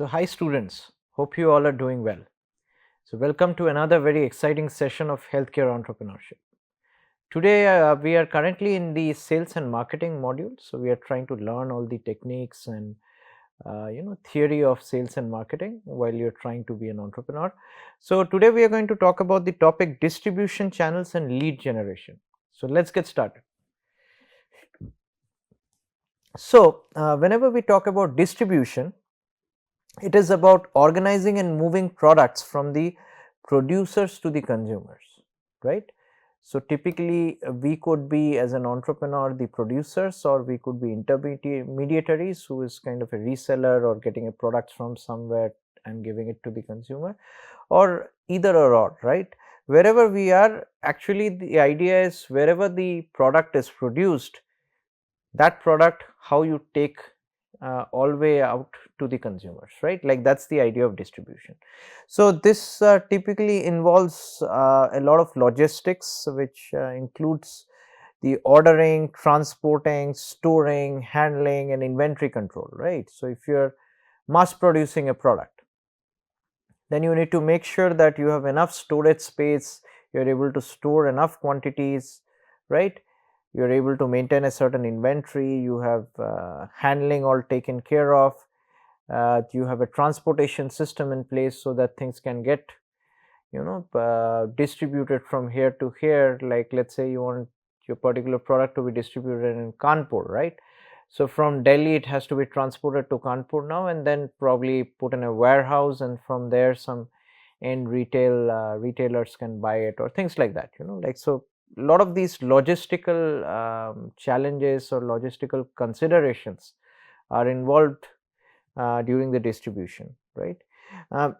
So, hi students, hope you all are doing well. So, welcome to another very exciting session of healthcare entrepreneurship. Today, we are currently in the sales and marketing module. So, we are trying to learn all the techniques and theory of sales and marketing while you're trying to be an entrepreneur. So, today we are going to talk about the topic distribution channels and lead generation. So, let's get started. So, whenever we talk about distribution, it is about organizing and moving products from the producers to the consumers, right? So, typically we could be, as an entrepreneur, the producers, or we could be intermediaries, who is kind of a reseller or getting a product from somewhere and giving it to the consumer, or either or, right? Wherever we are, actually the idea is wherever the product is produced, that product, how you take all way out to the consumers, right? Like that's the idea of distribution. So, this typically involves a lot of logistics, which includes the ordering, transporting, storing, handling and inventory control, right? So, if you are mass producing a product, then you need to make sure that you have enough storage space, you are able to store enough quantities, right? You are able to maintain a certain inventory, you have handling all taken care of, you have a transportation system in place so that things can get distributed from here to here. Like, let's say you want your particular product to be distributed in Kanpur, right? So, from Delhi it has to be transported to Kanpur now and then probably put in a warehouse, and from there some end retailers can buy it or things like that, like. So, a lot of these logistical challenges or logistical considerations are involved during the distribution, right?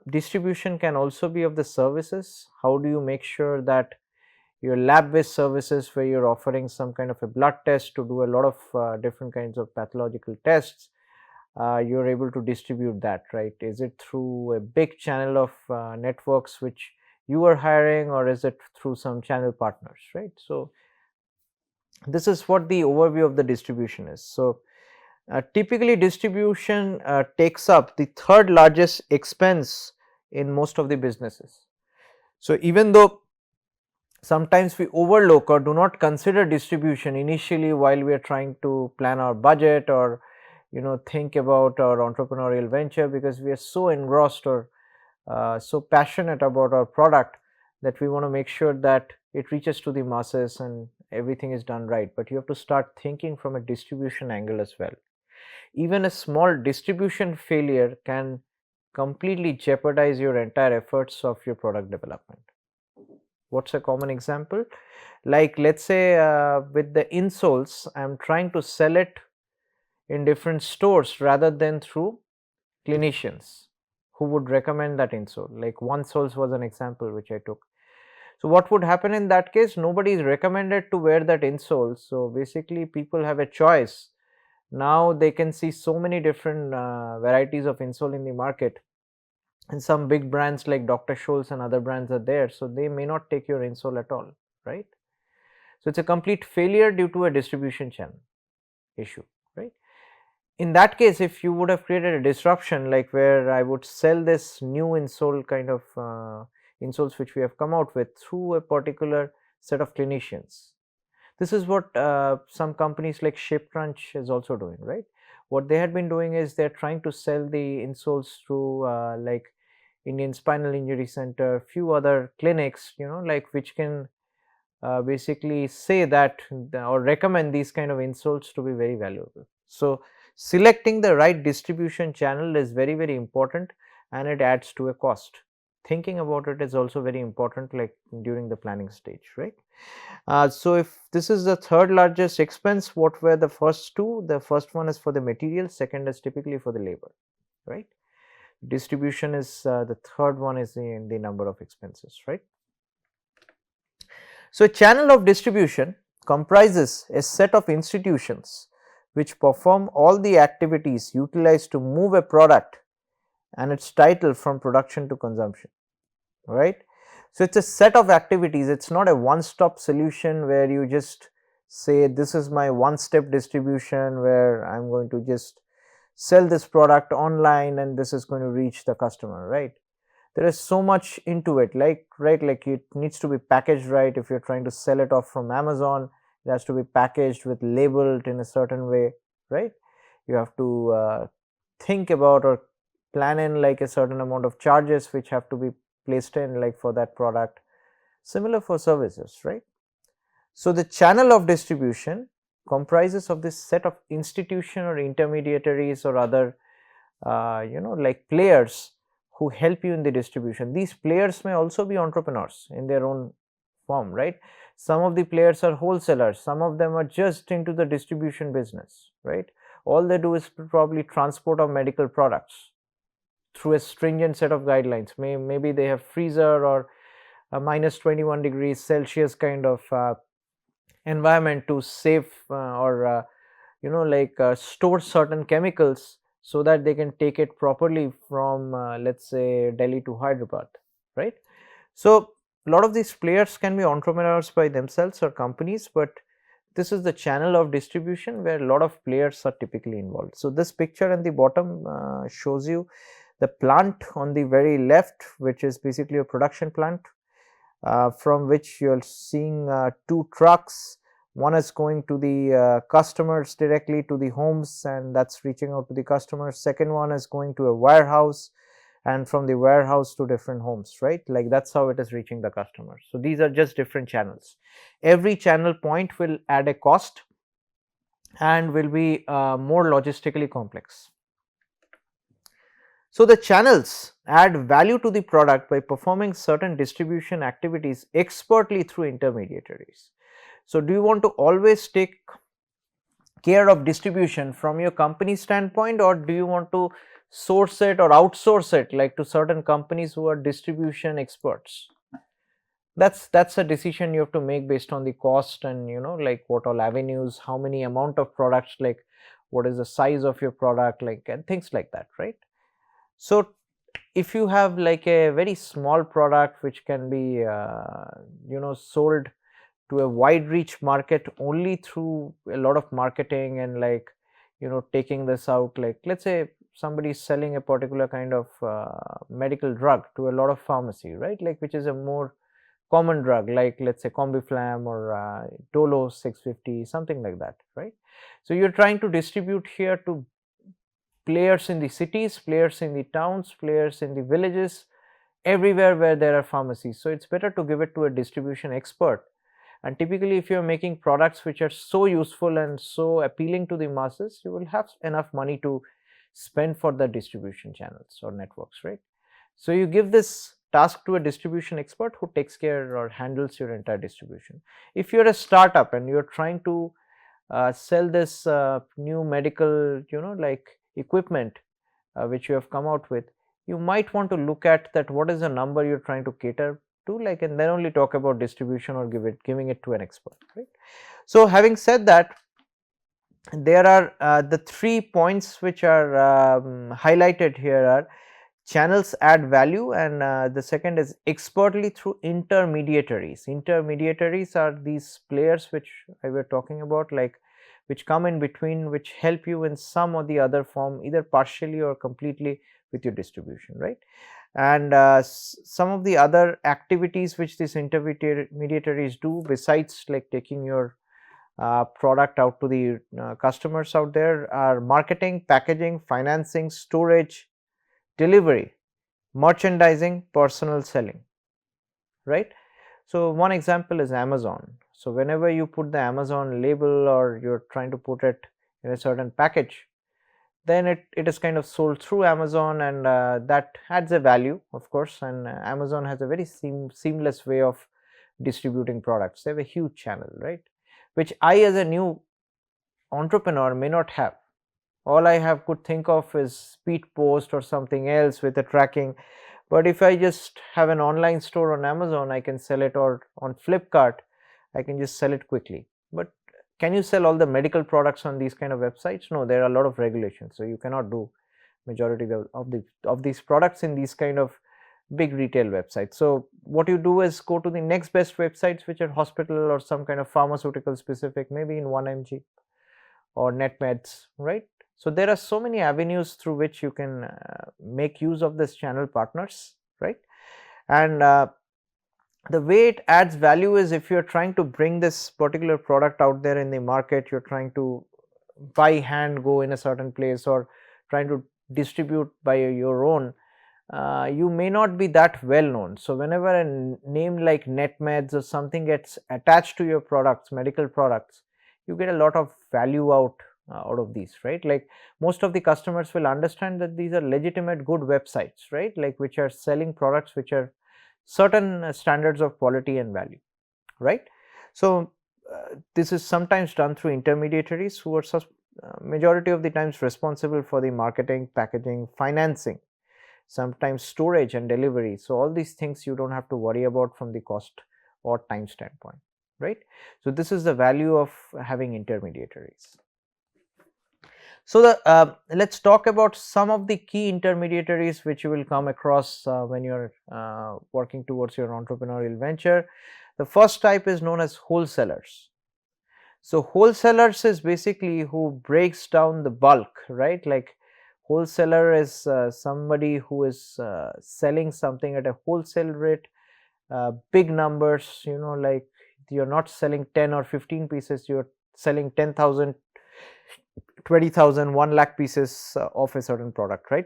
Distribution can also be of the services. How do you make sure that your lab based services, where you're offering some kind of a blood test to do a lot of different kinds of pathological tests, you're able to distribute that, right? Is it through a big channel of networks which you are hiring, or is it through some channel partners, right? So, this is what the overview of the distribution is. So, typically distribution takes up the third largest expense in most of the businesses. So, even though sometimes we overlook or do not consider distribution initially while we are trying to plan our budget or think about our entrepreneurial venture, because we are so engrossed or so passionate about our product that we want to make sure that it reaches to the masses and everything is done right. But you have to start thinking from a distribution angle as well. Even a small distribution failure can completely jeopardize your entire efforts of your product development. What's a common example? Like, let's say with the insoles, I'm trying to sell it in different stores rather than through clinicians who would recommend that insole. Like, OneSoles was an example which I took. So, what would happen in that case? Nobody is recommended to wear that insole. So, basically people have a choice. Now they can see so many different varieties of insole in the market, and some big brands like Dr. Scholl's and other brands are there. So, they may not take your insole at all, right? So, it's a complete failure due to a distribution channel issue, right? In that case, if you would have created a disruption, like where I would sell this new insole kind of insoles which we have come out with through a particular set of clinicians. This is what some companies like ShapeCrunch is also doing, right? What they had been doing is they're trying to sell the insoles through like Indian Spinal Injury Center, few other clinics, like, which can basically say that or recommend these kind of insoles to be very valuable. So, selecting the right distribution channel is very, very important, and it adds to a cost. Thinking about it is also very important, like during the planning stage, right? So, if this is the third largest expense, what were the first two? The first one is for the material, second is typically for the labor, right? Distribution is the third one is in the number of expenses, right? So, a channel of distribution comprises a set of institutions which perform all the activities utilized to move a product and its title from production to consumption, right? So, it is a set of activities, it is not a one stop solution where you just say this is my one step distribution where I am going to just sell this product online and this is going to reach the customer, right? There is so much into it, like, right, like it needs to be packaged right. If you're trying to sell it off from Amazon, it has to be packaged with labeled in a certain way, right? You have to think about or plan in like a certain amount of charges which have to be placed in like for that product. Similar for services, right? So the channel of distribution comprises of this set of institution or intermediaries or other like players who help you in the distribution. These players may also be entrepreneurs in their own form, right? Some of the players are wholesalers, some of them are just into the distribution business, right? All they do is probably transport of medical products through a stringent set of guidelines. Maybe they have freezer or a minus 21 degrees Celsius kind of environment to save or like store certain chemicals so that they can take it properly from let's say Delhi to Hyderabad, right? So a lot of these players can be entrepreneurs by themselves or companies, but this is the channel of distribution where a lot of players are typically involved. So this picture at the bottom shows you the plant on the very left, which is basically a production plant, from which you are seeing two trucks. One is going to the customers directly to the homes, and that's reaching out to the customers. Second one is going to a warehouse, and from the warehouse to different homes, right? Like that's how it is reaching the customers. So these are just different channels. Every channel point will add a cost and will be more logistically complex. So the channels add value to the product by performing certain distribution activities expertly through intermediaries. So do you want to always take care of distribution from your company standpoint, or do you want to source it or outsource it like to certain companies who are distribution experts? That's a decision you have to make based on the cost and like what all avenues, how many amount of products, like what is the size of your product, like, and things like that, right? So if you have like a very small product which can be sold to a wide reach market only through a lot of marketing and like taking this out, like let's say somebody is selling a particular kind of medical drug to a lot of pharmacy, right, like which is a more common drug, like let's say Combiflam or Dolo 650, something like that, right? So you're trying to distribute here to players in the cities, players in the towns, players in the villages, everywhere where there are pharmacies. So it's better to give it to a distribution expert. And typically if you're making products which are so useful and so appealing to the masses, you will have enough money to spend for the distribution channels or networks, right? So you give this task to a distribution expert who takes care or handles your entire distribution. If you're a startup and you're trying to sell this new medical like equipment which you have come out with, you might want to look at that what is the number you're trying to cater to, like, and then only talk about distribution or giving it to an expert, right? So having said that, there are the 3 points which are highlighted here are channels add value, and the second is expertly through intermediaries. Intermediaries are these players which I were talking about, like which come in between, which help you in some or the other form, either partially or completely with your distribution, right? And some of the other activities which these intermediaries do besides like taking your product out to the customers out there are marketing, packaging, financing, storage, delivery, merchandising, personal selling, right? So one example is Amazon. So whenever you put the Amazon label or you're trying to put it in a certain package, then it is kind of sold through Amazon, and that adds a value, of course, and Amazon has a very seamless way of distributing products. They have a huge channel, right, which I as a new entrepreneur may not have. All I have could think of is speed post or something else with a tracking. But if I just have an online store on Amazon, I can sell it, or on Flipkart, I can just sell it quickly. But can you sell all the medical products on these kind of websites? No, there are a lot of regulations, so you cannot do majority of these products in these kind of big retail websites. So what you do is go to the next best websites which are hospital or some kind of pharmaceutical specific, maybe in 1mg or NetMeds, right? So there are so many avenues through which you can make use of this channel partners, right? And the way it adds value is if you're trying to bring this particular product out there in the market, you're trying to by hand go in a certain place or trying to distribute by your own, you may not be that well known. So whenever a name like NetMeds or something gets attached to your products, medical products, you get a lot of value out of these, right? Like most of the customers will understand that these are legitimate good websites, right? Like which are selling products which are certain standards of quality and value, right? So this is sometimes done through intermediaries who are majority of the times responsible for the marketing, packaging, financing, sometimes storage and delivery. So all these things you don't have to worry about from the cost or time standpoint, right? So this is the value of having intermediaries. So let's talk about some of the key intermediaries which you will come across when you're working towards your entrepreneurial venture. The first type is known as wholesalers. So wholesalers is basically who breaks down the bulk, right? Like wholesaler is somebody who is selling something at a wholesale rate, big numbers, like you're not selling 10 or 15 pieces, you're selling 10,000, 20,000, 1 lakh pieces of a certain product, right?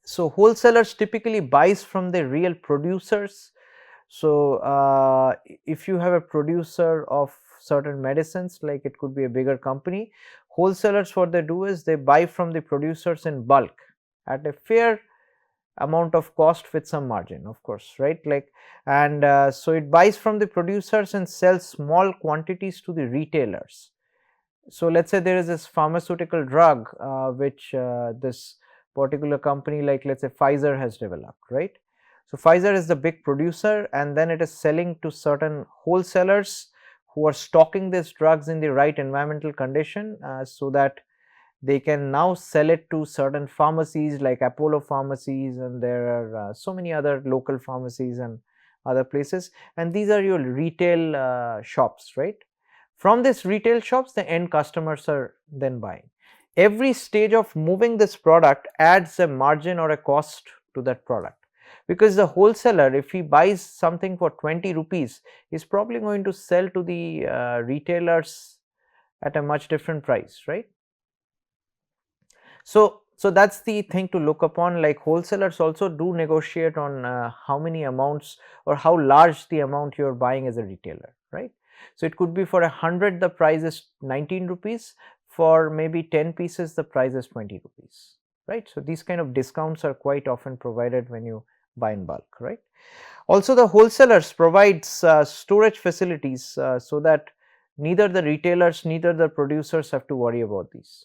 So wholesalers typically buys from the real producers. So if you have a producer of certain medicines, like it could be a bigger company, wholesalers, what they do is they buy from the producers in bulk at a fair amount of cost with some margin, of course, right? Like, and so it buys from the producers and sells small quantities to the retailers. So let's say there is this pharmaceutical drug which this particular company, like let's say Pfizer, has developed, right? So Pfizer is the big producer, and then it is selling to certain wholesalers who are stocking these drugs in the right environmental condition, so that they can now sell it to certain pharmacies like Apollo pharmacies, and there are so many other local pharmacies and other places, and these are your retail shops, right? From this retail shops, the end customers are then buying. Every stage of moving this product adds a margin or a cost to that product, because the wholesaler, if he buys something for 20 rupees, is probably going to sell to the retailers at a much different price, right? So that's the thing to look upon. Like wholesalers also do negotiate on how many amounts or how large the amount you're buying as a retailer, right? So it could be for 100 the price is 19 rupees, for maybe 10 pieces the price is 20 rupees, right? So these kind of discounts are quite often provided when you buy in bulk, right? Also the wholesalers provides storage facilities so that neither the retailers, neither the producers have to worry about these,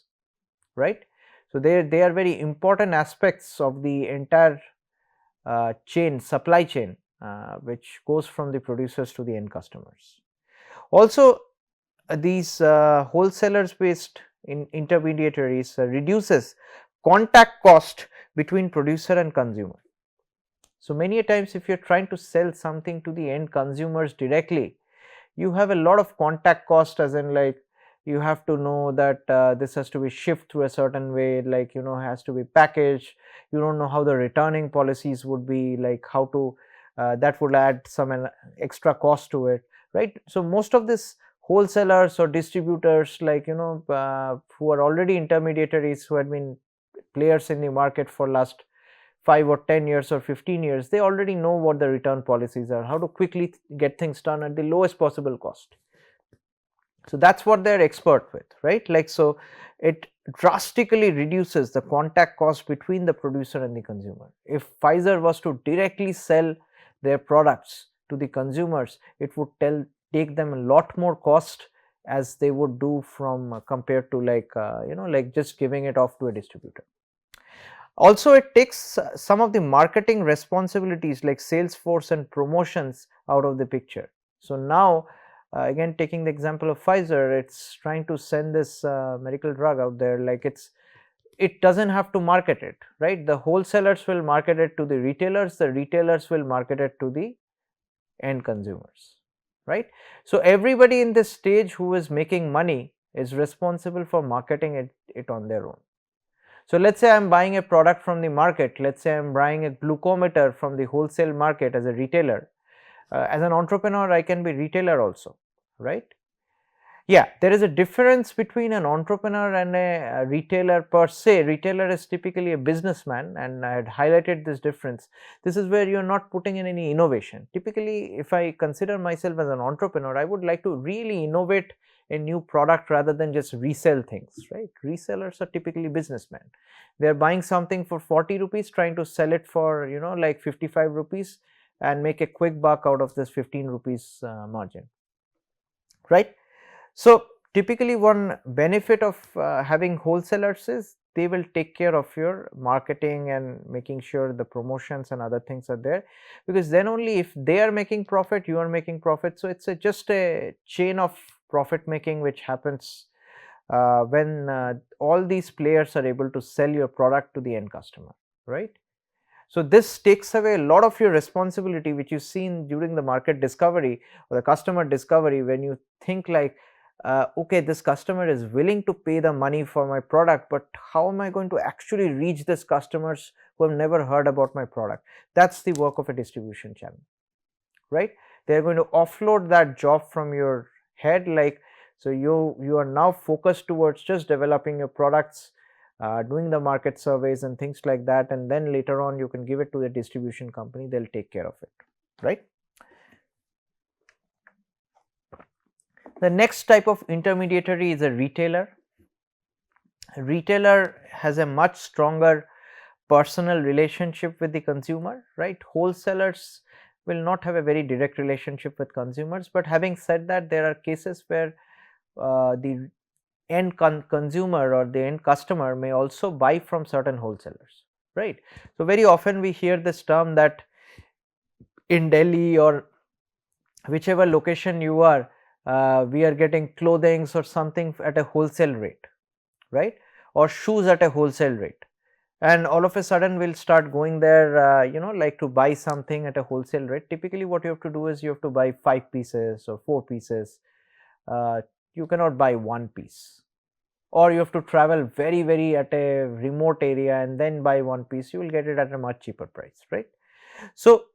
right? So they are very important aspects of the entire supply chain, which goes from the producers to the end customers. Also these wholesalers based in intermediaries reduces contact cost between producer and consumer. So many a times if you're trying to sell something to the end consumers directly, you have a lot of contact cost, as in like you have to know that this has to be shipped through a certain way, like has to be packaged. You don't know how the returning policies would be, like how to that would add some extra cost to it, right? So most of this wholesalers or distributors, like who are already intermediaries, who had been players in the market for last 5 or 10 years or 15 years, they already know what the return policies are, how to quickly get things done at the lowest possible cost. So that's what they're expert with, right? Like, so it drastically reduces the contact cost between the producer and the consumer. If Pfizer was to directly sell their products to the consumers, it would take them a lot more cost as they would do from compared to like like just giving it off to a distributor. Also it takes some of the marketing responsibilities like sales force and promotions out of the picture. So now again taking the example of Pfizer, it's trying to send this medical drug out there, like it doesn't have to market it, right? The wholesalers will market it to the retailers will market it to the end consumers, right? So everybody in this stage who is making money is responsible for marketing it on their own. So let's say I'm buying a product from the market, let's say I'm buying a glucometer from the wholesale market as a retailer. As an entrepreneur, I can be retailer also, right? Yeah, there is a difference between an entrepreneur and a retailer per se. Retailer is typically a businessman, and I had highlighted this difference. This is where you're not putting in any innovation. Typically, if I consider myself as an entrepreneur, I would like to really innovate a new product rather than just resell things, right? Resellers are typically businessmen. They're buying something for 40 rupees, trying to sell it for, like 55 rupees and make a quick buck out of this 15 rupees margin, right? So typically one benefit of having wholesalers is they will take care of your marketing and making sure the promotions and other things are there, because then only if they are making profit, you are making profit. So it's just a chain of profit making which happens when all these players are able to sell your product to the end customer, right? So this takes away a lot of your responsibility which you see during the market discovery or the customer discovery, when you think like, okay, this customer is willing to pay the money for my product, but how am I going to actually reach this customers who have never heard about my product? That's the work of a distribution channel, right? They're going to offload that job from your head, like, so you are now focused towards just developing your products, doing the market surveys and things like that, and then later on you can give it to the distribution company, they'll take care of it, right? The next type of intermediary is a retailer. A retailer has a much stronger personal relationship with the consumer, right? Wholesalers will not have a very direct relationship with consumers, but having said that, there are cases where the end consumer or the end customer may also buy from certain wholesalers, right? So very often we hear this term that in Delhi or whichever location you are, we are getting clothings or something at a wholesale rate, right? Or shoes at a wholesale rate, and all of a sudden we'll start going there, like to buy something at a wholesale rate. Typically what you have to do is you have to buy 5 pieces or 4 pieces. You cannot buy one piece, or you have to travel very at a remote area and then buy one piece. You will get it at a much cheaper price, right? So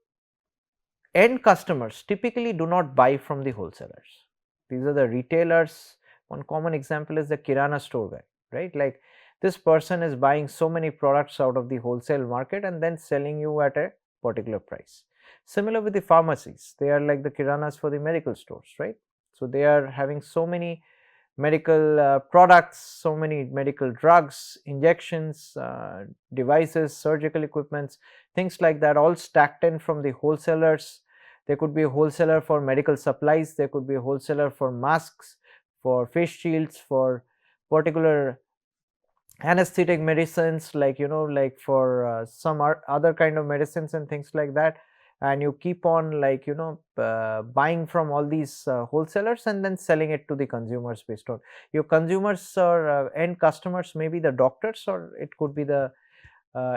end customers typically do not buy from the wholesalers. These are the retailers. One common example is the kirana store guy, right? Like, this person is buying so many products out of the wholesale market and then selling you at a particular price. Similar with the pharmacies, they are like the kiranas for the medical stores, right? So they are having so many medical products, so many medical drugs, injections, devices, surgical equipments, things like that, all stacked in from the wholesalers. There could be a wholesaler for medical supplies, there could be a wholesaler for masks, for face shields, for particular anesthetic medicines, like, like for some other kind of medicines and things like that. And you keep on, like, buying from all these wholesalers and then selling it to the consumers based on your consumers or end customers, maybe the doctors, or it could be the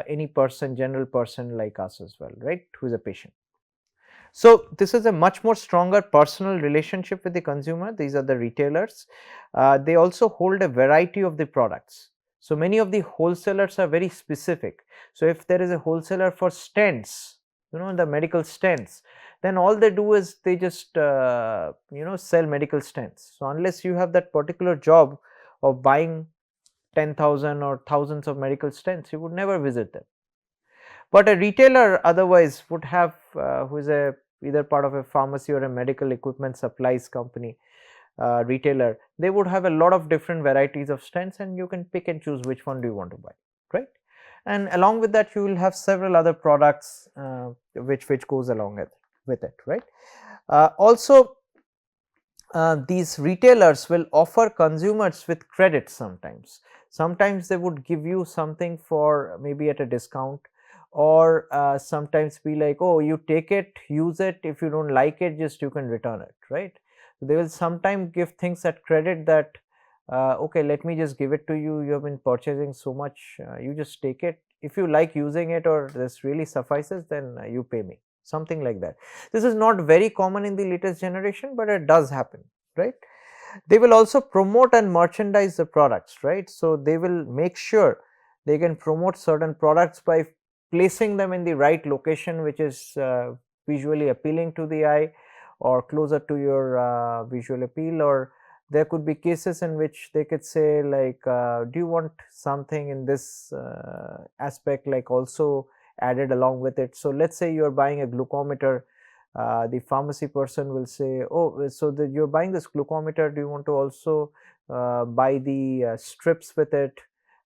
any person, general person like us as well, right, who is a patient. So this is a much more stronger personal relationship with the consumer. These are the retailers. They also hold a variety of the products. So many of the wholesalers are very specific. So if there is a wholesaler for stents, the medical stents, then all they do is they just sell medical stents. So unless you have that particular job of buying 10,000 or thousands of medical stents, you would never visit them. But a retailer otherwise would have, who is either part of a pharmacy or a medical equipment supplies company, retailer, they would have a lot of different varieties of stents, and you can pick and choose which one do you want to buy, right? And along with that, you will have several other products which goes along with it, right? Also, these retailers will offer consumers with credit sometimes. Sometimes they would give you something for maybe at a discount, or sometimes be like, oh, you take it, use it, if you don't like it, just you can return it, right? They will sometimes give things at credit that, okay, let me just give it to you, you have been purchasing so much, you just take it, if you like using it or this really suffices, then you pay me, something like that. This is not very common in the latest generation, but it does happen, right? They will also promote and merchandise the products, right? So they will make sure they can promote certain products by placing them in the right location, which is visually appealing to the eye or closer to your visual appeal. Or there could be cases in which they could say like, do you want something in this aspect like also added along with it. So let's say you're buying a glucometer, the pharmacy person will say, oh, so that you're buying this glucometer, do you want to also buy the strips with it?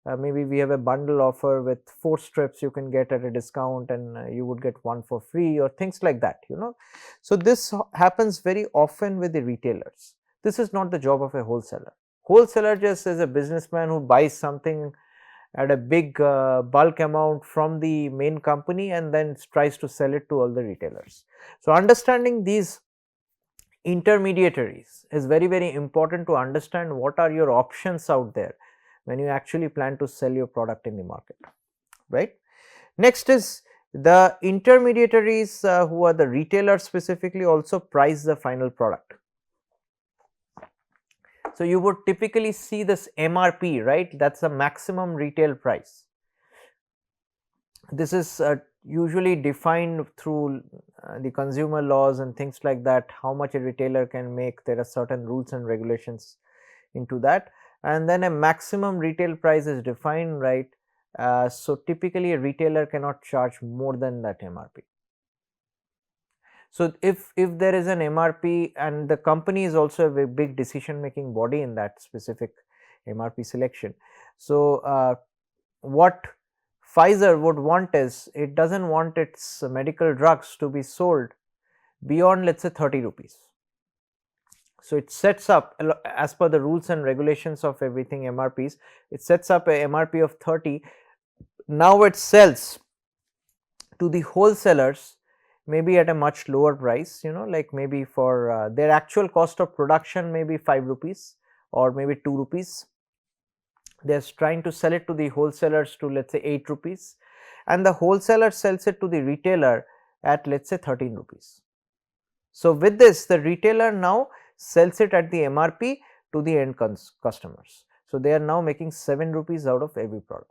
Maybe we have a bundle offer with 4 strips you can get at a discount, and you would get 1 for free, or things like that, you know. So this happens very often with the retailers. This is not the job of a wholesaler. Wholesaler just is a businessman who buys something at a big bulk amount from the main company and then tries to sell it to all the retailers. So understanding these intermediaries is very, very important to understand what are your options out there when you actually plan to sell your product in the market, right. Next is the intermediaries who are the retailers specifically also price the final product. So you would typically see this MRP, right, that is the maximum retail price. This is usually defined through the consumer laws and things like that, how much a retailer can make. There are certain rules and regulations into that, and then a maximum retail price is defined, right. So typically a retailer cannot charge more than that MRP. So if there is an MRP, and the company is also a very big decision making body in that specific MRP selection. So what Pfizer would want is, it doesn't want its medical drugs to be sold beyond, let's say, 30 rupees. So it sets up, as per the rules and regulations of everything MRPs, it sets up a MRP of 30. Now it sells to the wholesalers maybe at a much lower price, you know, like maybe for their actual cost of production maybe 5 rupees or maybe 2 rupees. They are trying to sell it to the wholesalers to, let's say, 8 rupees, and the wholesaler sells it to the retailer at, let's say, 13 rupees. So with this, the retailer now sells it at the MRP to the end customers. So they are now making 7 rupees out of every product.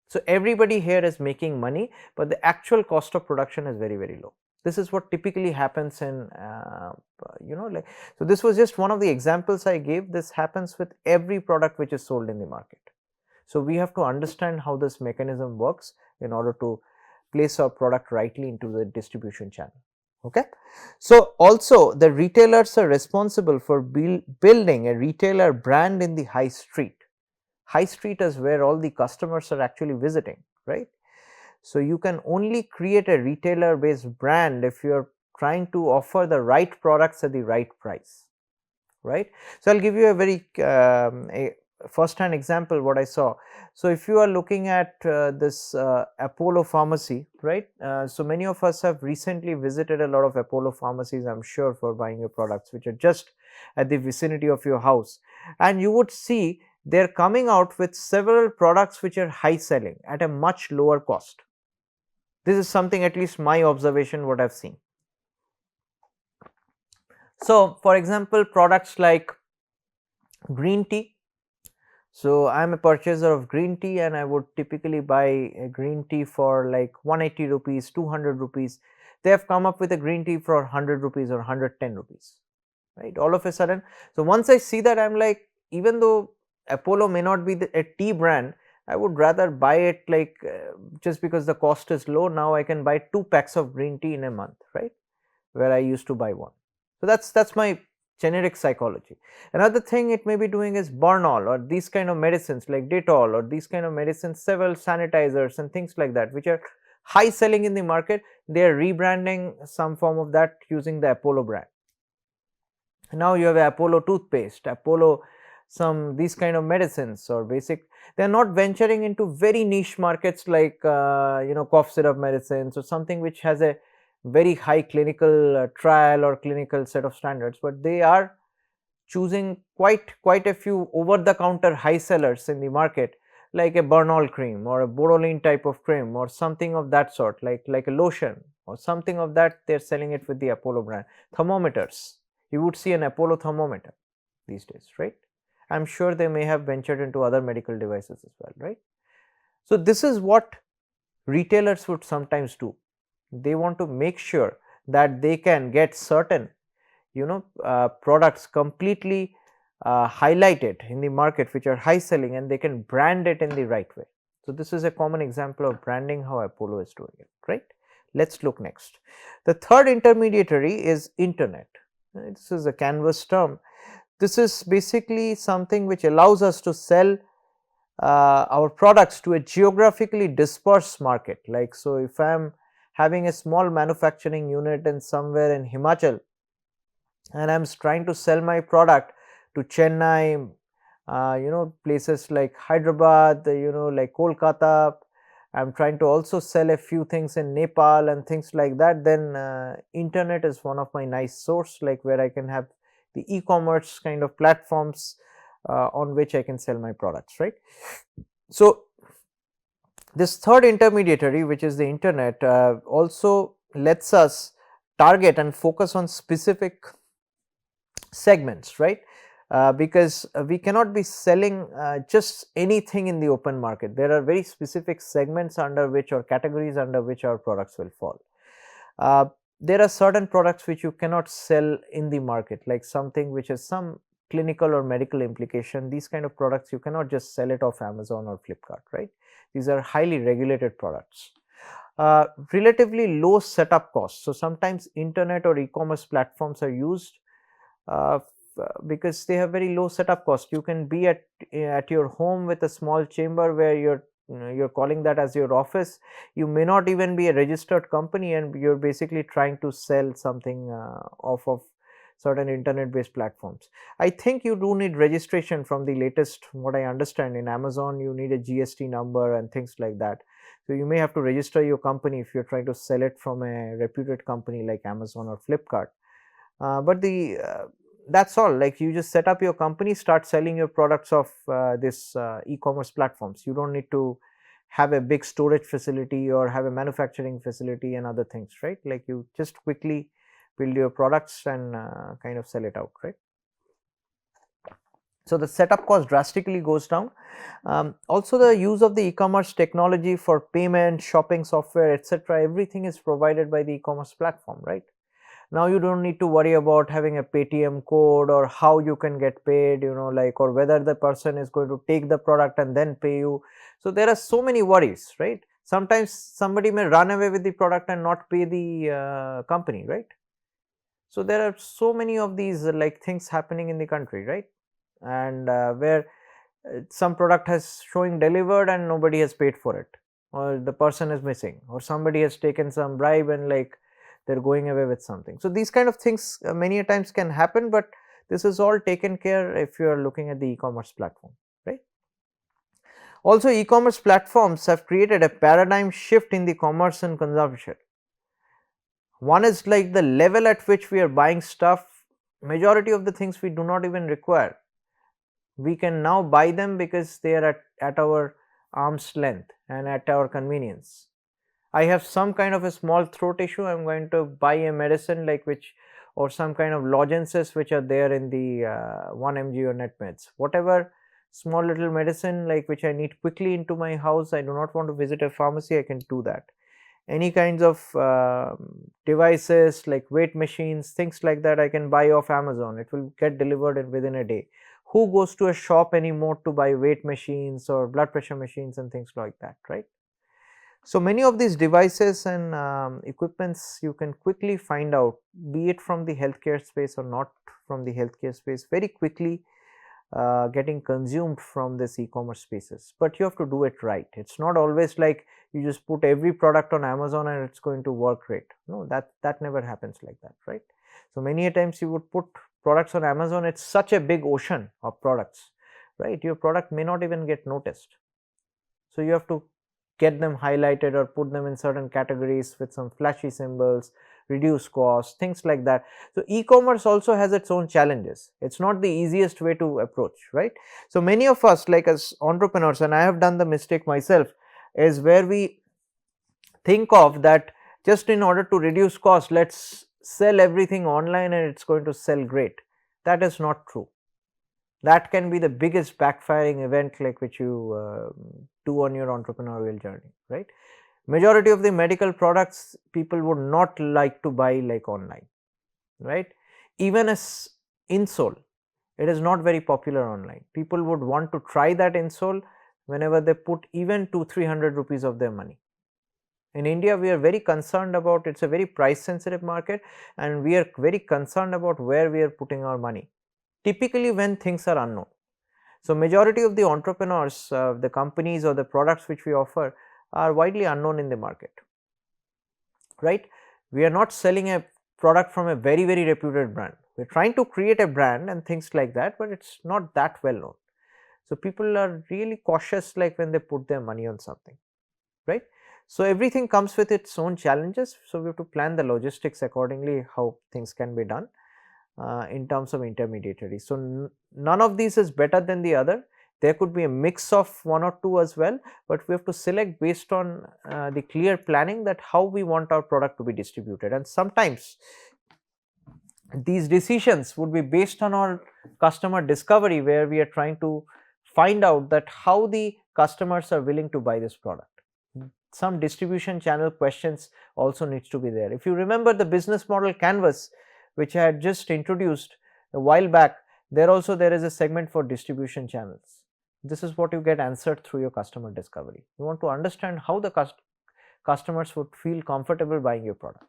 So everybody here is making money, but the actual cost of production is very, very low. This is what typically happens in, you know, like, so this was just one of the examples I gave. This happens with every product which is sold in the market. So we have to understand how this mechanism works in order to place our product rightly into the distribution channel. Okay. So also the retailers are responsible for building a retailer brand in the high street. High street is where all the customers are actually visiting, right. So you can only create a retailer based brand if you are trying to offer the right products at the right price, right. So I'll give you a very a first hand example what I saw. So if you are looking at this Apollo pharmacy, right. So many of us have recently visited a lot of Apollo pharmacies, I'm sure, for buying your products which are just at the vicinity of your house, and you would see they are coming out with several products which are high selling at a much lower cost. This is something, at least my observation, what I've seen. So for example, products like green tea. So I am a purchaser of green tea, and I would typically buy a green tea for like 180 rupees, 200 rupees. They have come up with a green tea for 100 rupees or 110 rupees, right, all of a sudden. So once I see that, I'm like, even though Apollo may not be a tea brand, I would rather buy it like just because the cost is low. Now I can buy 2 packs of green tea in a month, right, where I used to buy 1. So that's my generic psychology. Another thing it may be doing is Bernol or these kind of medicines like Dettol or these kind of medicines, several sanitizers and things like that which are high selling in the market. They are rebranding some form of that using the Apollo brand. Now you have Apollo toothpaste, Apollo some these kind of medicines or basic. They are not venturing into very niche markets like you know, cough syrup medicines or something which has a very high clinical trial or clinical set of standards, but they are choosing quite a few over the counter high sellers in the market, like a Bernol cream or a Borolene type of cream or something of that sort, like a lotion or something of that. They are selling it with the Apollo brand. Thermometers, you would see an Apollo thermometer. these days, right? I'm sure they may have ventured into other medical devices as well, right? So this is what retailers would sometimes do. They want to make sure that they can get certain products completely highlighted in the market which are high selling, and they can brand it in the right way. So this is a common example of branding, how Apollo is doing it, right? Let's look next. The third intermediary is internet. This is a canvas term. This is basically something which allows us to sell our products to a geographically dispersed market. Like, so if I am having a small manufacturing unit in somewhere in Himachal, and I am trying to sell my product to Chennai, places like Hyderabad, like Kolkata. I am trying to also sell a few things in Nepal and things like that. Then internet is one of my nice source, like where I can have the e-commerce kind of platforms on which I can sell my products, right? So this third intermediary, which is the internet, also lets us target and focus on specific segments, right? Because we cannot be selling just anything in the open market. There are very specific segments under which, or categories under which, our products will fall. There are certain products which you cannot sell in the market, like something which has some clinical or medical implication. These kind of products you cannot just sell it off Amazon or Flipkart, right? These are highly regulated products. Relatively low setup costs. So sometimes internet or e-commerce platforms are used because they have very low setup cost. You can be at your home with a small chamber where you're calling that as your office. You may not even be a registered company, and you're basically trying to sell something off of certain internet based platforms. I think you do need registration from the latest, what I understand, in Amazon you need a GST number and things like that. So you may have to register your company if you're trying to sell it from a reputed company like Amazon or Flipkart. But that's all. Like, you just set up your company, start selling your products of this e-commerce platforms. You don't need to have a big storage facility or have a manufacturing facility and other things, right? Like, you just quickly build your products and kind of sell it out, right? So the setup cost drastically goes down. Also, the use of the e-commerce technology for payment, shopping software, etc., everything is provided by the e-commerce platform, right? Now you don't need to worry about having a Paytm code or how you can get paid, like, or whether the person is going to take the product and then pay you. So there are so many worries, right? Sometimes somebody may run away with the product and not pay the company, right? So there are so many of these like things happening in the country, right? And where some product has showing delivered and nobody has paid for it, or the person is missing, or somebody has taken some bribe and like they're going away with something. So these kind of things many a times can happen, but this is all taken care if you are looking at the e-commerce platform, right? Also, e-commerce platforms have created a paradigm shift in the commerce and consumption. One is like the level at which we are buying stuff. Majority of the things we do not even require, we can now buy them because they are at our arm's length and at our convenience. I have some kind of a small throat issue, I'm going to buy a medicine like which, or some kind of lozenges which are there in the 1 mg or net meds, whatever small little medicine like which I need quickly into my house. I do not want to visit a pharmacy, I can do that. Any kinds of devices like weight machines, things like that, I can buy off Amazon. It will get delivered within a day. Who goes to a shop anymore to buy weight machines or blood pressure machines and things like that, right? So many of these devices and equipments you can quickly find out, be it from the healthcare space or not from the healthcare space, very quickly getting consumed from this e-commerce spaces. But you have to do it right. It's not always like you just put every product on Amazon and it's going to work great. No, that never happens like that, right? So many a times you would put products on Amazon, it's such a big ocean of products, right? Your product may not even get noticed. So you have to get them highlighted or put them in certain categories with some flashy symbols, reduce cost, things like that. So e-commerce also has its own challenges. It's not the easiest way to approach, right? So many of us, like as entrepreneurs, and I have done the mistake myself, is where we think of that just in order to reduce cost, let's sell everything online and it's going to sell great. That is not true. That can be the biggest backfiring event like which you do on your entrepreneurial journey, right? Majority of the medical products people would not like to buy like online, right? Even as insole, it is not very popular online. People would want to try that insole whenever they put even 200-300 rupees of their money. In India, we are very concerned about, it's a very price sensitive market, and we are very concerned about where we are putting our money, typically when things are unknown. So, majority of the entrepreneurs, the companies or the products which we offer are widely unknown in the market, right? We are not selling a product from a very reputed brand. We are trying to create a brand and things like that, but it is not that well known. So, people are really cautious like when they put their money on something, right? So, everything comes with its own challenges. So, we have to plan the logistics accordingly how things can be done in terms of intermediaries. So, none of these is better than the other. There could be a mix of one or two as well, but we have to select based on the clear planning that how we want our product to be distributed, and sometimes these decisions would be based on our customer discovery, where we are trying to find out that how the customers are willing to buy this product. Some distribution channel questions also needs to be there. If you remember the business model canvas which I had just introduced a while back, there is a segment for distribution channels. This is what you get answered through your customer discovery. You want to understand how the customers would feel comfortable buying your product.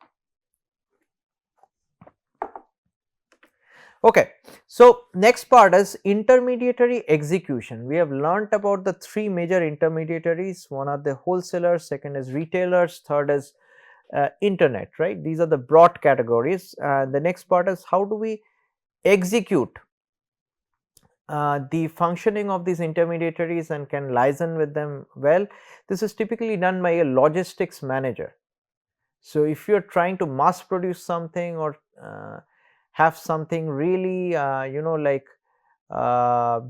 Okay, so next part is intermediary execution. We have learnt about the three major intermediaries. One are the wholesalers, second is retailers, third is internet, right? These are the broad categories. The next part is how do we execute the functioning of these intermediaries and can liaison with them well. This is typically done by a logistics manager. So, if you are trying to mass produce something or have something really like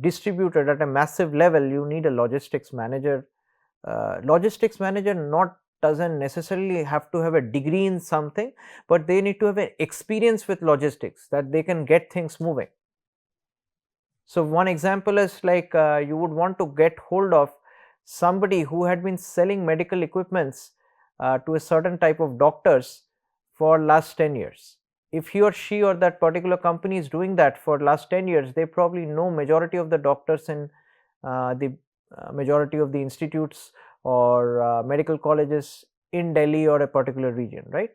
distributed at a massive level, you need a logistics manager. Logistics manager doesn't necessarily have to have a degree in something, but they need to have an experience with logistics that they can get things moving. So, one example is like you would want to get hold of somebody who had been selling medical equipments to a certain type of doctors for last 10 years. If he or she or that particular company is doing that for last 10 years, they probably know majority of the doctors in the majority of the institutes or medical colleges in Delhi or a particular region, right?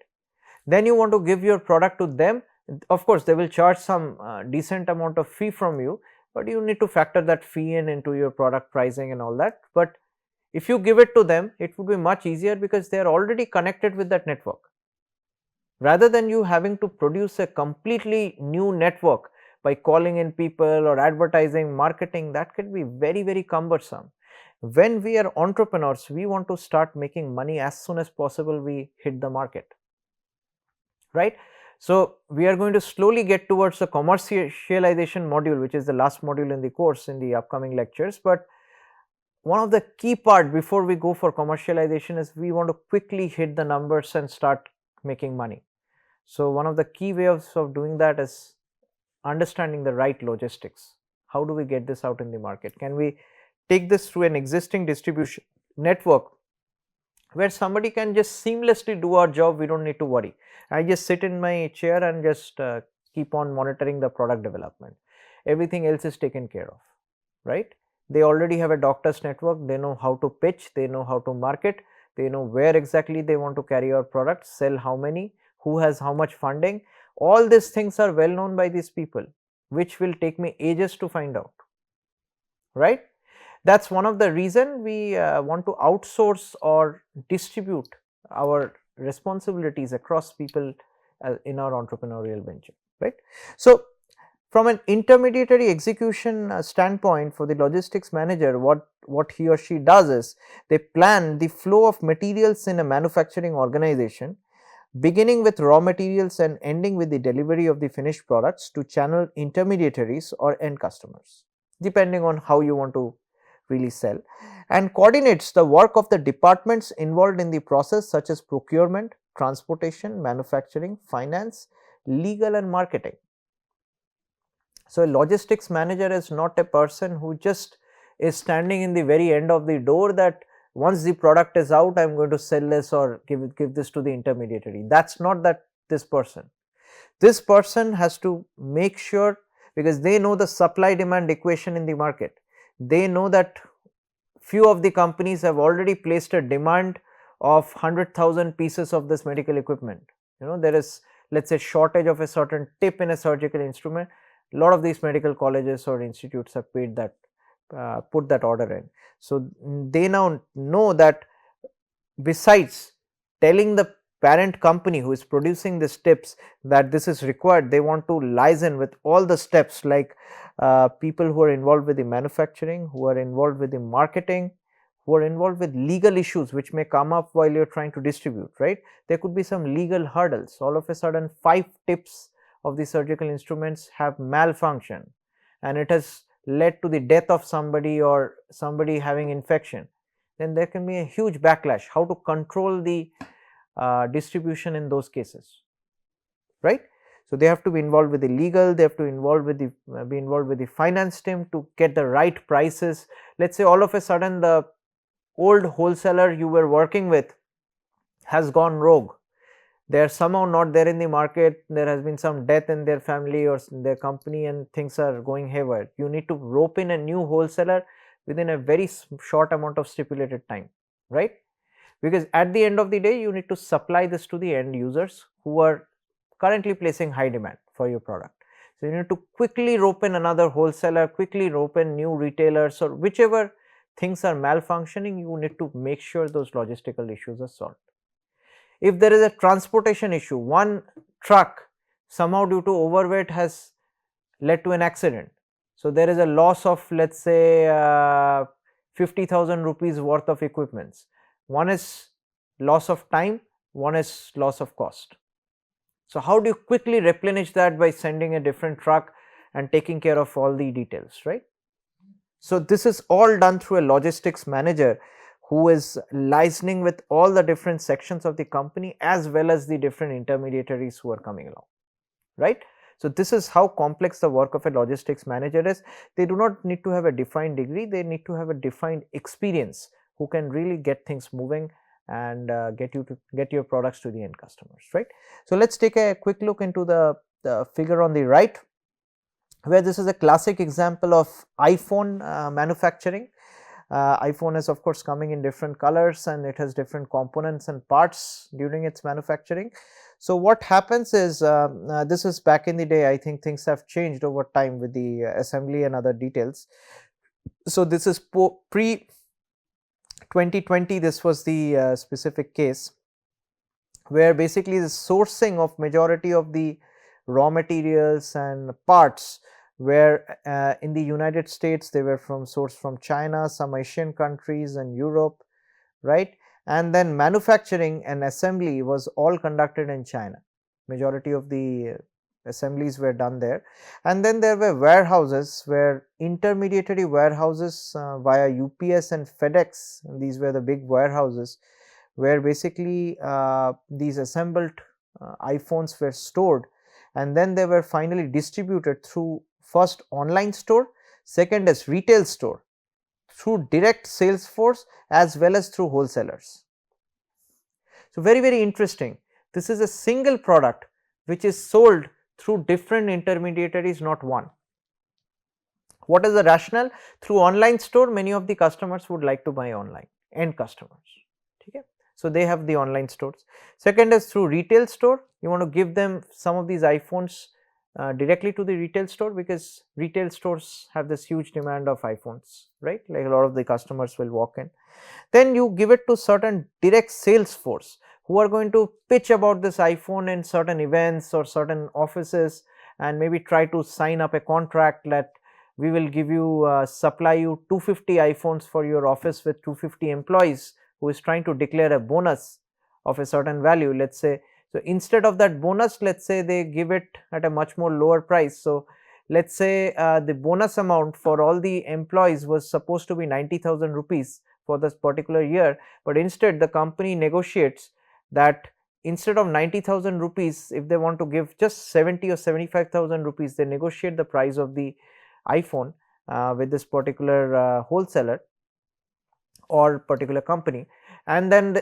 Then you want to give your product to them. Of course, they will charge some decent amount of fee from you, but you need to factor that fee into your product pricing and all that. But if you give it to them, it would be much easier because they are already connected with that network. Rather than you having to produce a completely new network by calling in people or advertising, marketing, that can be very cumbersome. When we are entrepreneurs, we want to start making money as soon as possible we hit the market, right? So, we are going to slowly get towards the commercialization module, which is the last module in the course in the upcoming lectures, but one of the key part before we go for commercialization is we want to quickly hit the numbers and start making money. So, one of the key ways of doing that is understanding the right logistics. How do we get this out in the market? Can we take this through an existing distribution network where somebody can just seamlessly do our job? We don't need to worry. I just sit in my chair and just keep on monitoring the product development. Everything else is taken care of, right? They already have a doctor's network, they know how to pitch, they know how to market, they know where exactly they want to carry our product, sell how many, who has how much funding. All these things are well known by these people, which will take me ages to find out, right? That is one of the reason we want to outsource or distribute our responsibilities across people in our entrepreneurial venture, right. So, from an intermediary execution standpoint, for the logistics manager, what he or she does is they plan the flow of materials in a manufacturing organization, beginning with raw materials and ending with the delivery of the finished products to channel intermediaries or end customers, depending on how you want to really sell, and coordinates the work of the departments involved in the process, such as procurement, transportation, manufacturing, finance, legal and marketing. So, a logistics manager is not a person who just is standing in the very end of the door that once the product is out, I am going to sell this or give this to the intermediary. That is not that this person. This person has to make sure, because they know the supply demand equation in the market. They know that few of the companies have already placed a demand of 100,000 pieces of this medical equipment. There is, let us say, shortage of a certain tip in a surgical instrument. A lot of these medical colleges or institutes have paid that, put that order in. So, they now know that besides telling the parent company who is producing these tips that this is required, they want to liaison with all the steps, like people who are involved with the manufacturing, who are involved with the marketing, who are involved with legal issues which may come up while you are trying to distribute, right. There could be some legal hurdles. All of a sudden 5 tips of the surgical instruments have malfunctioned and it has led to the death of somebody or somebody having infection, then there can be a huge backlash. How to control the distribution in those cases, right. So, they have to be involved with the legal, they have to involve with the be involved with the finance team to get the right prices. Let us say all of a sudden the old wholesaler you were working with has gone rogue. They are somehow not there in the market, there has been some death in their family or their company and things are going haywire. You need to rope in a new wholesaler within a very short amount of stipulated time, right. Because at the end of the day you need to supply this to the end users who are currently placing high demand for your product. So, you need to quickly rope in another wholesaler, quickly rope in new retailers, or whichever things are malfunctioning, you need to make sure those logistical issues are solved. If there is a transportation issue, one truck somehow due to overweight has led to an accident. So, there is a loss of, let us say 50,000 rupees worth of equipments. One is loss of time, one is loss of cost. So, how do you quickly replenish that? By sending a different truck and taking care of all the details, right. So, this is all done through a logistics manager who is liaising with all the different sections of the company as well as the different intermediaries who are coming along, right. So, this is how complex the work of a logistics manager is. They do not need to have a defined degree, they need to have a defined experience who can really get things moving and get your products to the end customers, right. So, let us take a quick look into the figure on the right, where this is a classic example of iPhone manufacturing. iPhone is of course coming in different colors and it has different components and parts during its manufacturing. So, what happens is this is back in the day. I think things have changed over time with the assembly and other details. So, this is pre 2020, this was the specific case where basically the sourcing of majority of the raw materials and parts where in the United States they were sourced from China, some Asian countries and Europe, right. And then manufacturing and assembly was all conducted in China. Majority of the assemblies were done there, and then there were warehouses where intermediary warehouses via UPS and FedEx. These were the big warehouses where basically these assembled iPhones were stored, and then they were finally distributed through first online store, second as retail store, through direct sales force as well as through wholesalers. So, very interesting. This is a single product which is sold through different intermediaries, not one. What is the rationale? Through online store, many of the customers would like to buy online, end customers. Okay. So, they have the online stores. Second is through retail store, you want to give them some of these iPhones directly to the retail store, because retail stores have this huge demand of iPhones, right, like a lot of the customers will walk in. Then you give it to certain direct sales force who are going to pitch about this iPhone in certain events or certain offices and maybe try to sign up a contract that we will give you supply you 250 iPhones for your office with 250 employees, who is trying to declare a bonus of a certain value, let us say. So, instead of that bonus, let us say they give it at a much more lower price. So, let us say the bonus amount for all the employees was supposed to be 90,000 rupees for this particular year, but instead the company negotiates that instead of 90,000 rupees, if they want to give just 70 or 75,000 rupees, they negotiate the price of the iPhone with this particular wholesaler or particular company, and then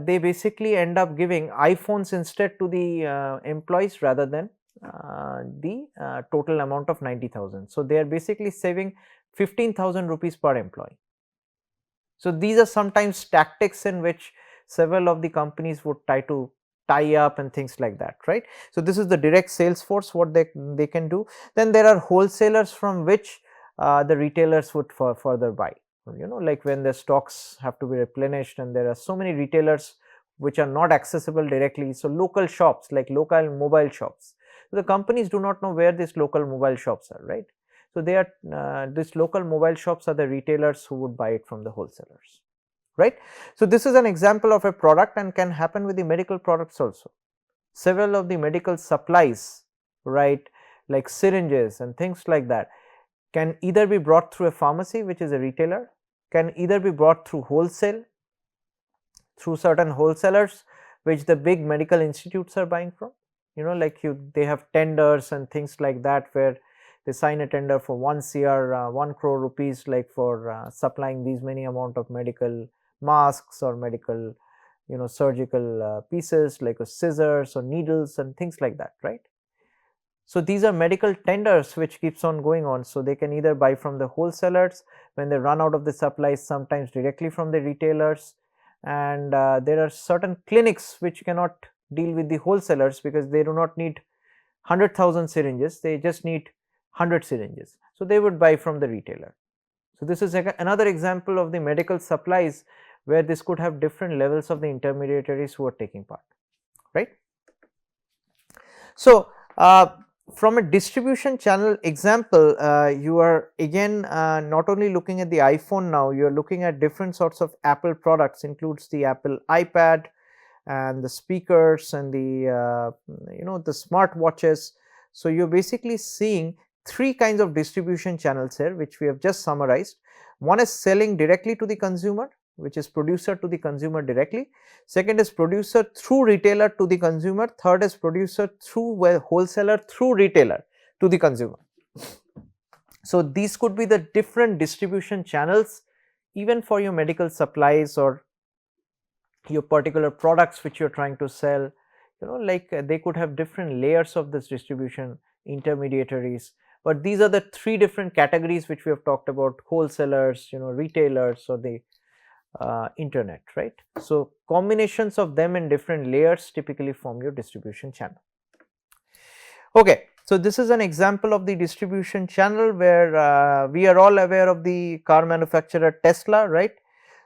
they basically end up giving iPhones instead to the employees rather than the total amount of 90,000. So they are basically saving 15,000 rupees per employee. So these are sometimes tactics in which several of the companies would try to tie up and things like that, right. So this is the direct sales force, what they can do. Then there are wholesalers from which the retailers would further buy, like when the stocks have to be replenished, and there are so many retailers which are not accessible directly. So local shops, like local mobile shops, so the companies do not know where these local mobile shops are, right. So they are these local mobile shops are the retailers who would buy it from the wholesalers, right. So this is an example of a product, and can happen with the medical products also. Several of the medical supplies, right, like syringes and things like that, can either be brought through a pharmacy, which is a retailer, can either be brought through wholesale, through certain wholesalers which the big medical institutes are buying from, like they have tenders and things like that, where they sign a tender for 1 crore, 1 crore rupees, like for supplying these many amount of medical masks or medical surgical pieces like scissors or needles and things like that, right. So these are medical tenders which keeps on going on. So they can either buy from the wholesalers when they run out of the supplies, sometimes directly from the retailers, and there are certain clinics which cannot deal with the wholesalers because they do not need 100,000 syringes, they just need 100 syringes. So they would buy from the retailer. So this is another example of the medical supplies where this could have different levels of the intermediaries who are taking part, right. So from a distribution channel example, you are again not only looking at the iPhone now, you are looking at different sorts of Apple products, includes the Apple iPad and the speakers and the the smartwatches. So you're basically seeing three kinds of distribution channels here, which we have just summarized. One is selling directly to the consumer, which is producer to the consumer directly. Second is producer through retailer to the consumer. Third is producer through wholesaler through retailer to the consumer. So these could be the different distribution channels even for your medical supplies or your particular products which you are trying to sell, like they could have different layers of this distribution intermediaries. But these are the three different categories which we have talked about: wholesalers, retailers, or the internet, right. So combinations of them in different layers typically form your distribution channel. Okay, so this is an example of the distribution channel where we are all aware of the car manufacturer Tesla, right.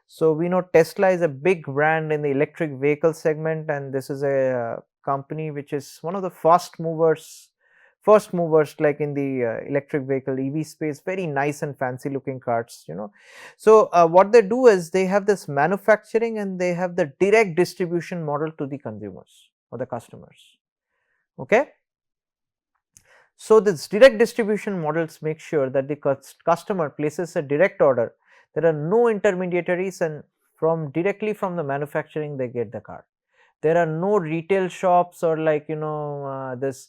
So we know Tesla is a big brand in the electric vehicle segment, and this is a company which is one of the first movers like in the electric vehicle EV space. Very nice and fancy looking cars, So what they do is they have this manufacturing and they have the direct distribution model to the consumers or the customers. Okay. So this direct distribution models make sure that the customer places a direct order. There are no intermediaries, and directly from the manufacturing they get the car. There are no retail shops or like this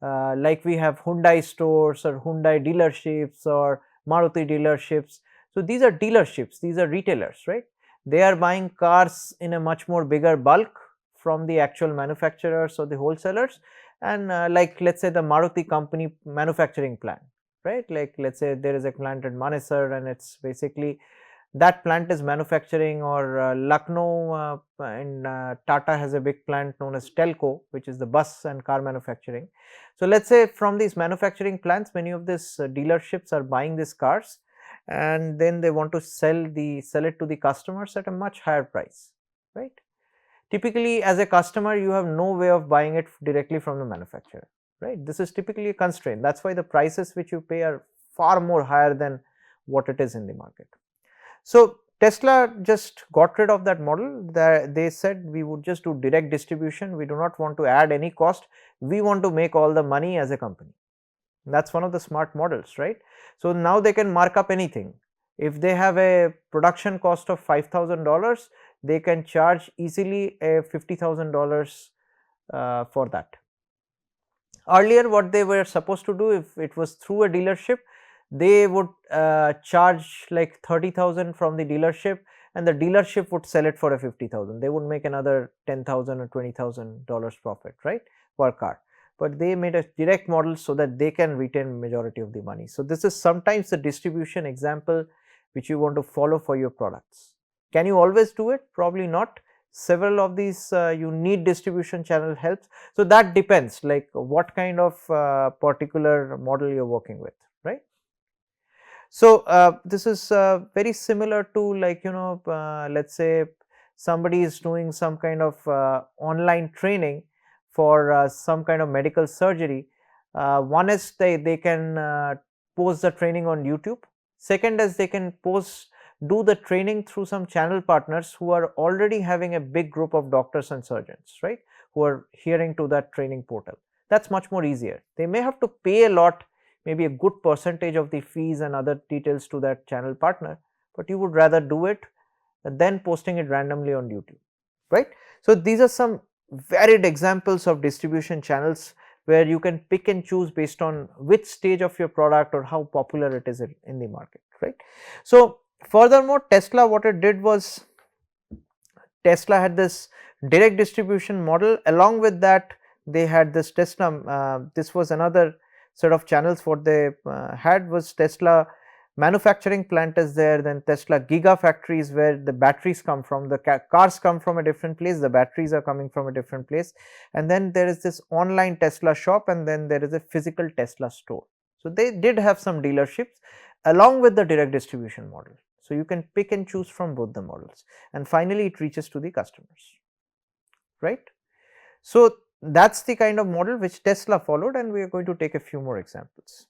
like we have Hyundai stores or Hyundai dealerships or Maruti dealerships. So these are dealerships, these are retailers, right. They are buying cars in a much more bigger bulk from the actual manufacturers or the wholesalers, and like let's say the Maruti company manufacturing plant, right. Like let's say there is a plant at Manesar, and it's basically that plant is manufacturing, or Lucknow and Tata has a big plant known as Telco, which is the bus and car manufacturing. So let's say from these manufacturing plants, many of these dealerships are buying these cars, and then they want to sell it to the customers at a much higher price, right. Typically as a customer you have no way of buying it directly from the manufacturer, right. This is typically a constraint. That's why the prices which you pay are far more higher than what it is in the market. So Tesla just got rid of that model. They said we would just do direct distribution, we do not want to add any cost, we want to make all the money as a company. That's one of the smart models, right. So now they can mark up anything. If they have a production cost of $5,000, they can charge easily a $50,000 for that. Earlier what they were supposed to do, if it was through a dealership, they would charge like 30,000 from the dealership, and the dealership would sell it for a 50,000. They would make another 10,000 or $20,000 profit, right, per car. But they made a direct model so that they can retain majority of the money. So this is sometimes the distribution example which you want to follow for your products. Can you always do it? Probably not. Several of these you need distribution channel helps. So that depends, like what kind of particular model you are working with, right. So this is very similar to, like, let us say somebody is doing some kind of online training for some kind of medical surgery. One is they can post the training on YouTube. Second is they can do the training through some channel partners who are already having a big group of doctors and surgeons, right, who are adhering to that training portal. That is much more easier. They may have to pay a lot, maybe a good percentage of the fees and other details to that channel partner, but you would rather do it than posting it randomly on YouTube, right. So these are some varied examples of distribution channels where you can pick and choose based on which stage of your product or how popular it is in the market, right. So furthermore, Tesla, what it did was, Tesla had this direct distribution model. Along with that, they had this Tesla, this was another set of channels. What they had was Tesla manufacturing plant is there, then Tesla gigafactories where the batteries come from, the cars come from a different place, the batteries are coming from a different place, and then there is this online Tesla shop, and then there is a physical Tesla store. So they did have some dealerships along with the direct distribution model. So you can pick and choose from both the models, and finally it reaches to the customers, right. So that is the kind of model which Tesla followed, and we are going to take a few more examples.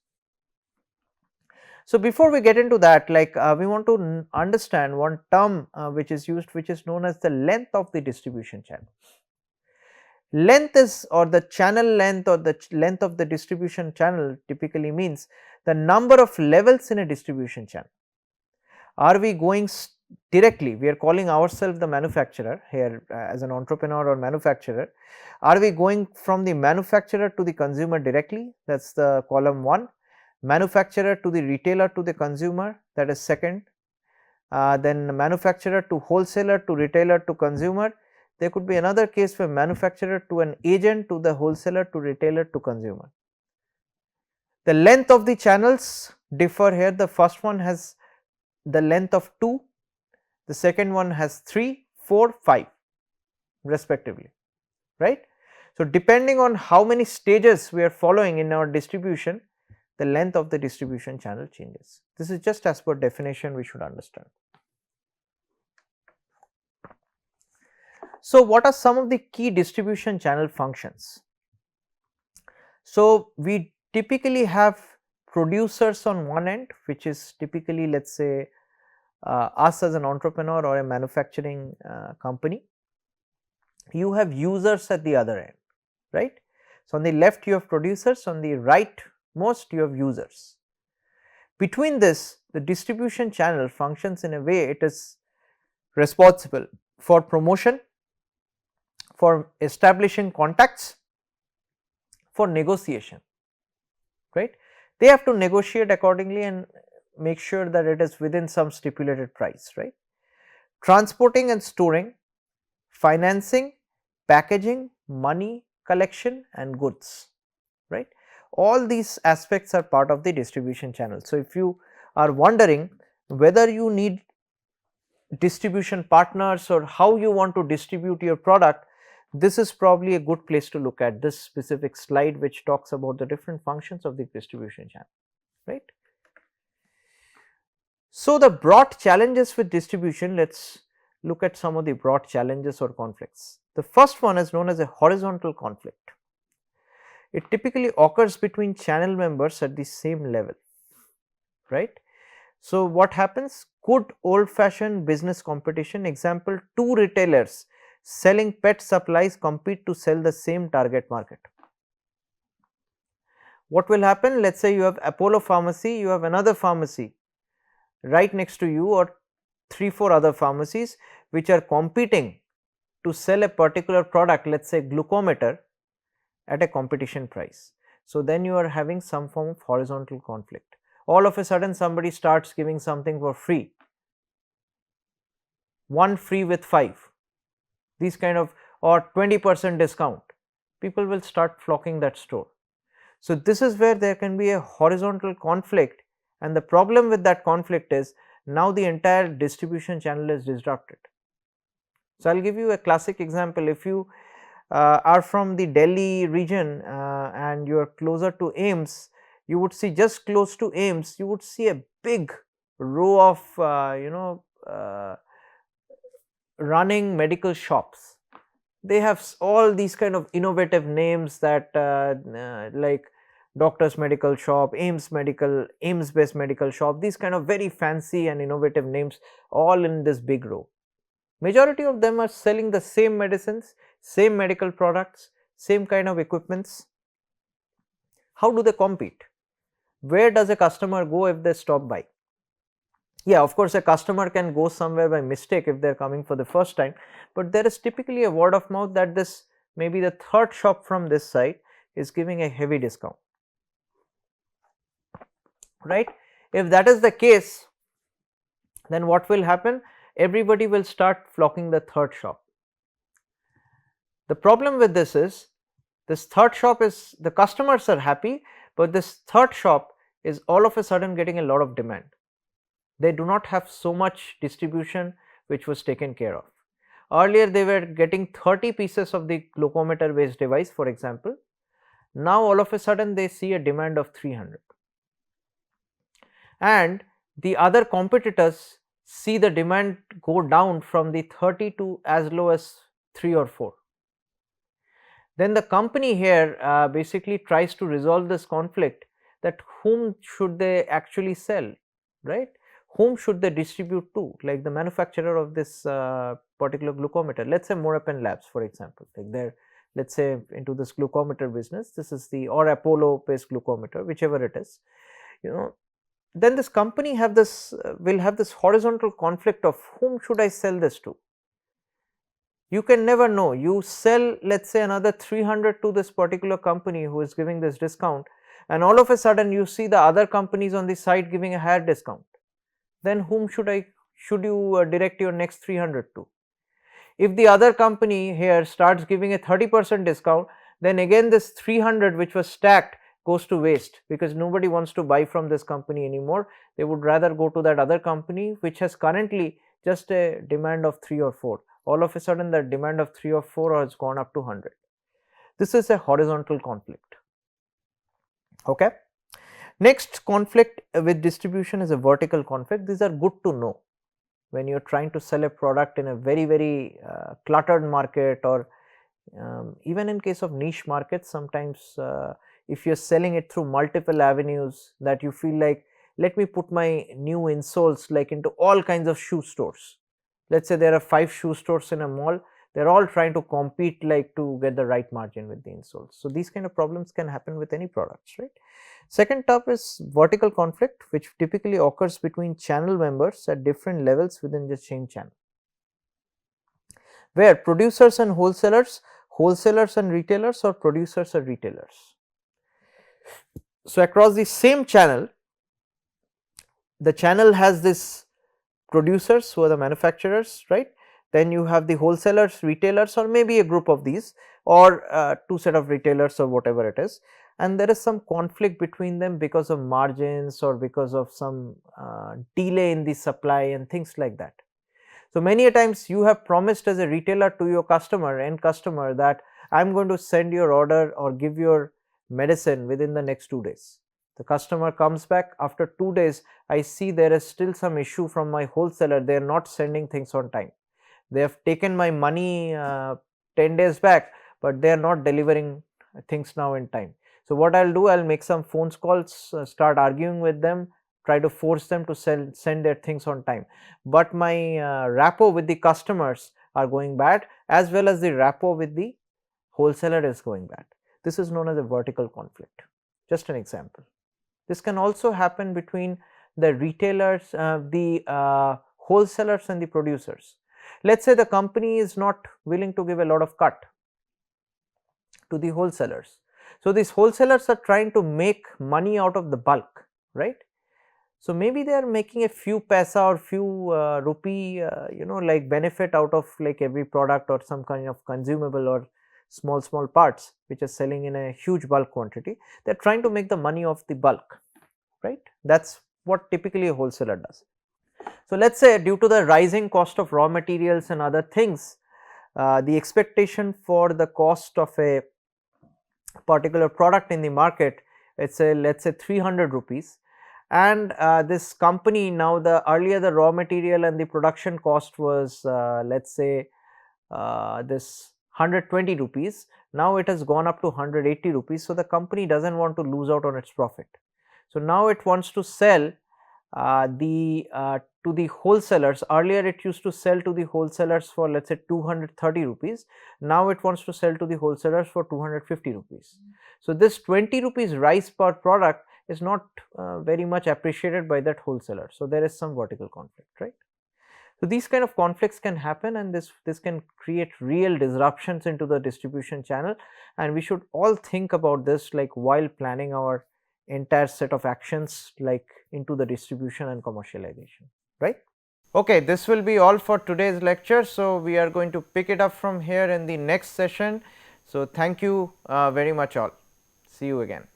So before we get into that, like we want to understand one term which is used, which is known as the length of the distribution channel. Length is, or the channel length, or the length of the distribution channel typically means the number of levels in a distribution channel. Are we going directly, we are calling ourselves the manufacturer here as an entrepreneur or manufacturer, are we going from the manufacturer to the consumer directly? That is the column 1. Manufacturer to the retailer to the consumer, that is second. Then manufacturer to wholesaler to retailer to consumer. There could be another case where manufacturer to an agent to the wholesaler to retailer to consumer. The length of the channels differ here. The first one has the length of 2, the second one has 3, 4, 5 respectively, right. So depending on how many stages we are following in our distribution, the length of the distribution channel changes. This is just as per definition we should understand. So what are some of the key distribution channel functions? So we typically have producers on one end, which is typically, let us say us as an entrepreneur or a manufacturing company. You have users at the other end, right. So on the left you have producers, on the right most you have users. Between this, the distribution channel functions in a way it is responsible for promotion, for establishing contacts, for negotiation, right. They have to negotiate accordingly and make sure that it is within some stipulated price, right. Transporting and storing, financing, packaging, money collection and goods, right. All these aspects are part of the distribution channel. So if you are wondering whether you need distribution partners or how you want to distribute your product, this is probably a good place to look at this specific slide which talks about the different functions of the distribution channel, right. So the broad challenges with distribution, let us look at some of the broad challenges or conflicts. The first one is known as a horizontal conflict. It typically occurs between channel members at the same level, right. So what happens? Good old fashioned business competition, example, two retailers selling pet supplies compete to sell the same target market. What will happen? Let us say you have Apollo pharmacy, you have another pharmacy right next to you, or 3-4 other pharmacies which are competing to sell a particular product, let us say glucometer, at a competition price. So then you are having some form of horizontal conflict. All of a sudden somebody starts giving something for free, 1 free with 5, these kind of, or 20% discount, people will start flocking that store. So this is where there can be a horizontal conflict, and the problem with that conflict is now the entire distribution channel is disrupted. So I'll give you a classic example. If you are from the Delhi region and you are closer to AIIMS, you would see just close to AIIMS, you would see a big row of running medical shops. They have all these kind of innovative names that like Doctor's Medical Shop, AIIMS based medical shop, these kind of very fancy and innovative names all in this big row. Majority of them are selling the same medicines, same medical products, same kind of equipments. How do they compete? Where does a customer go if they stop by? Yeah, of course a customer can go somewhere by mistake if they are coming for the first time, but there is typically a word of mouth that this maybe the third shop from this side is giving a heavy discount, right? If that is the case, then what will happen? Everybody will start flocking the third shop. The problem with this is, this third shop is, the customers are happy, but this third shop is all of a sudden getting a lot of demand. They do not have so much distribution which was taken care of. Earlier they were getting 30 pieces of the glucometer based device, for example. Now all of a sudden they see a demand of 300, and the other competitors see the demand go down from the 30 to as low as 3 or 4. Then the company here basically tries to resolve this conflict, that whom should they actually sell, right? Whom should they distribute to, like the manufacturer of this particular glucometer, let's say Morapen Labs, for example, like they're, let's say, into this glucometer business, this is the, or Apollo based glucometer, whichever it is, then this company have this will have this horizontal conflict of whom should I sell this to. You can never know, you sell, let's say, another 300 to this particular company who is giving this discount, and all of a sudden you see the other companies on the side giving a higher discount. Then whom should you direct your next 300 to? If the other company here starts giving a 30% discount, then again this 300 which was stacked goes to waste, because nobody wants to buy from this company anymore. They would rather go to that other company which has currently just a demand of 3 or 4. All of a sudden that demand of 3 or 4 has gone up to 100. This is a horizontal conflict. Okay. Next conflict with distribution is a vertical conflict. These are good to know when you are trying to sell a product in a very cluttered market, or even in case of niche markets, sometimes if you are selling it through multiple avenues, that you feel like, let me put my new insoles like into all kinds of shoe stores. Let's say there are 5 shoe stores in a mall, they are all trying to compete like to get the right margin with the insoles. So these kind of problems can happen with any products, right? Second top is vertical conflict, which typically occurs between channel members at different levels within the same channel, where producers and wholesalers, wholesalers and retailers, or producers and retailers. So across the same channel, the channel has this producers who are the manufacturers, right? Then you have the wholesalers, retailers, or maybe a group of these, or 2 set of retailers, or whatever it is, and there is some conflict between them because of margins or because of some delay in the supply and things like that. So many a times you have promised as a retailer to your customer, end customer, that I am going to send your order or give your medicine within the next 2 days. The customer comes back after 2 days, I see there is still some issue from my wholesaler, they are not sending things on time. They have taken my money 10 days back, but they are not delivering things now in time. So what I will do, I will make some phone calls, start arguing with them, try to force them to send their things on time. But my rapport with the customers are going bad, as well as the rapport with the wholesaler is going bad. This is known as a vertical conflict. Just an example. This can also happen between the retailers, the wholesalers and the producers. Let's say the company is not willing to give a lot of cut. to the wholesalers. So these wholesalers are trying to make money out of the bulk, right. So maybe they are making a few paisa or few rupee like benefit out of like every product or some kind of consumable or small parts which are selling in a huge bulk quantity. They are trying to make the money of the bulk, right. That is what typically a wholesaler does. So let us say due to the rising cost of raw materials and other things, the expectation for the cost of a particular product in the market, let us say 300 rupees, and this company, now the earlier the raw material and the production cost was let us say this 120 rupees, now it has gone up to 180 rupees. So the company does not want to lose out on its profit. So now it wants to sell to the wholesalers. Earlier it used to sell to the wholesalers for let us say 230 rupees, now it wants to sell to the wholesalers for 250 rupees. So this 20 rupees rise per product is not very much appreciated by that wholesaler. So there is some vertical conflict, right. So these kind of conflicts can happen, and this can create real disruptions into the distribution channel, and we should all think about this like while planning our entire set of actions like into the distribution and commercialization, right. Okay, this will be all for today's lecture. So we are going to pick it up from here in the next session. So thank you very much all. See you again.